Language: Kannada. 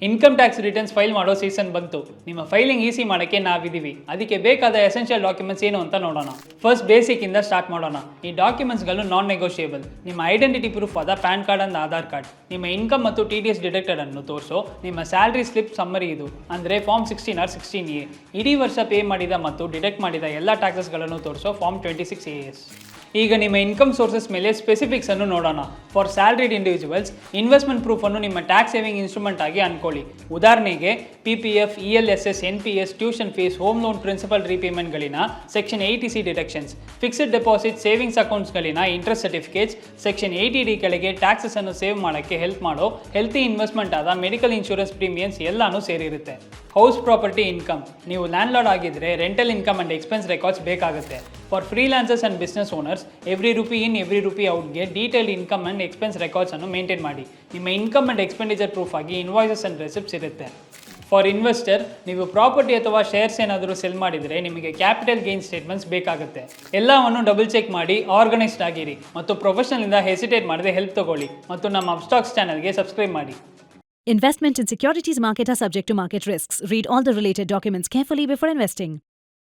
ಇನ್ಕಮ್ ಟ್ಯಾಕ್ಸ್ ರಿಟರ್ನ್ಸ್ ಫೈಲ್ ಮಾಡೋ ಸೀಸನ್ ಬಂತು. ನಿಮ್ಮ ಫೈಲಿಂಗ್ ಈಸಿ ಮಾಡೋಕ್ಕೆ ನಾವಿದ್ದೀವಿ. ಅದಕ್ಕೆ ಬೇಕಾದ ಎಸೆನ್ಷಿಯಲ್ ಡಾಕ್ಯುಮೆಂಟ್ಸ್ ಏನು ಅಂತ ನೋಡೋಣ. ಫಸ್ಟ್ ಬೇಸಿಕ್ ಇಂದ ಸ್ಟಾರ್ಟ್ ಮಾಡೋಣ. ಈ ಡಾಕ್ಯುಮೆಂಟ್ಸ್ಗಳು ನಾನ್ ನೆಗೋಷಿಯೇಬಲ್. ನಿಮ್ಮ ಐಡೆಂಟಿಟಿ ಪ್ರೂಫ್ ಆದ PAN card and Aadhaar card, ನಿಮ್ಮ ಇನ್ಕಮ್ ಮತ್ತು TDS ಡಿಡಕ್ಟೆಡ್ ಅನ್ನು ತೋರಿಸೋ ನಿಮ್ಮ ಸ್ಯಾಲರಿ ಸ್ಲಿಪ್ ಸಮ್ಮರಿ ಇದು ಅಂದರೆ ಫಾರ್ಮ್ 16 ಆರ್ 16A. ಇಡೀ ವರ್ಷ ಪೇ ಮಾಡಿದ ಮತ್ತು ಡಿಡಕ್ಟ್ ಮಾಡಿದ ಎಲ್ಲ ಟ್ಯಾಕ್ಸಸ್ಗಳನ್ನು ತೋರಿಸೋ ಫಾರ್ಮ್ 26AS. ಈಗ ನಿಮ್ಮ ಇನ್ಕಮ್ ಸೋರ್ಸಸ್ ಮೇಲೆ ಸ್ಪೆಸಿಫಿಕ್ಸ್ ಅನ್ನು ನೋಡೋಣ. For salaried individuals investment proof ಅನ್ನು ನಿಮ್ಮ ಟ್ಯಾಕ್ಸ್ ಸೇವಿಂಗ್ ಇನ್ಸ್ಟ್ರೂಮೆಂಟ್ ಆಗಿ ಅನ್ಕೊಳ್ಳಿ. ಉದಾಹರಣೆಗೆ PPF, ELSS, NPS, tuition fees, home loan principal ರೀಪೇಮೆಂಟ್ಗಳಿನ section 80C deductions, fixed deposit savings ಅಕೌಂಟ್ಸ್ಗಳಿನ ಇಂಟ್ರೆಸ್ಟ್ ಸರ್ಟಿಫಿಕೇಟ್ಸ್, ಸೆಕ್ಷನ್ 80D ಕೆಳಗೆ ಟ್ಯಾಕ್ಸಸ್ ಅನ್ನು ಸೇವ್ ಮಾಡೋಕ್ಕೆ ಹೆಲ್ಪ್ ಮಾಡೋ ಹೆಲ್ತಿ ಇನ್ವೆಸ್ಟ್ಮೆಂಟ್ ಆದ ಮೆಡಿಕಲ್ ಇನ್ಶೂರೆನ್ಸ್ ಪ್ರೀಮಿಯಮ್ಸ್ ಎಲ್ಲಾನು ಸೇರಿರುತ್ತೆ. ಹೌಸ್ ಪ್ರಾಪರ್ಟಿ ಇನ್ಕಮ್, ನೀವು ಲ್ಯಾಂಡ್ ಲಾರ್ಡ್ ಆಗಿದ್ರೆ rental income and expense records ಬೇಕಾಗುತ್ತೆ. For freelancers and business owners every rupee in every rupee ಔಟ್ಗೆ detailed income and expense records ಅನ್ನು ಮೇಂಟೈನ್ ಮಾಡಿ. ನಿಮ್ಮ ಇನ್ಕಮ್ ಅಂಡ್ ಎಕ್ಸ್ಪೆಂಡಿಚರ್ ಪ್ರೂಫ್ ಆಗಿ ಇನ್ವಾಯ್ಸಸ್ ಅಂಡ್ ರೆಸಿಪ್ಟ್ಸ್ ಇರುತ್ತೆ. ಫಾರ್ ಇನ್ವೆಸ್ಟರ್, ನೀವು ಪ್ರಾಪರ್ಟಿ ಅಥವಾ ಶೇರ್ಸ್ ಏನಾದರೂ ಸೆಲ್ ಮಾಡಿದರೆ ನಿಮಗೆ ಕ್ಯಾಪಿಟಲ್ ಗೇನ್ ಸ್ಟೇಟ್ಮೆಂಟ್ಸ್ ಬೇಕಾಗುತ್ತೆ. ಎಲ್ಲವನ್ನು ಡಬಲ್ ಚೆಕ್ ಮಾಡಿ ಆರ್ಗನೈಸ್ಡ್ ಆಗಿರಿ ಮತ್ತು ಪ್ರೊಫೆಷನಲಿಂದ ಹೆಸಿಟೇಟ್ ಮಾಡದೆ ಹೆಲ್ಪ್ ತಗೊಳ್ಳಿ ಮತ್ತು ನಮ್ಮ ಅಪ್ಸ್ಟಾಕ್ಸ್ ಚಾನಲ್ಗೆ ಸಬ್ಸ್ಕ್ರೈಬ್ ಮಾಡಿ. Investment in securities market are subject to market risks. Read all the related documents carefully before investing.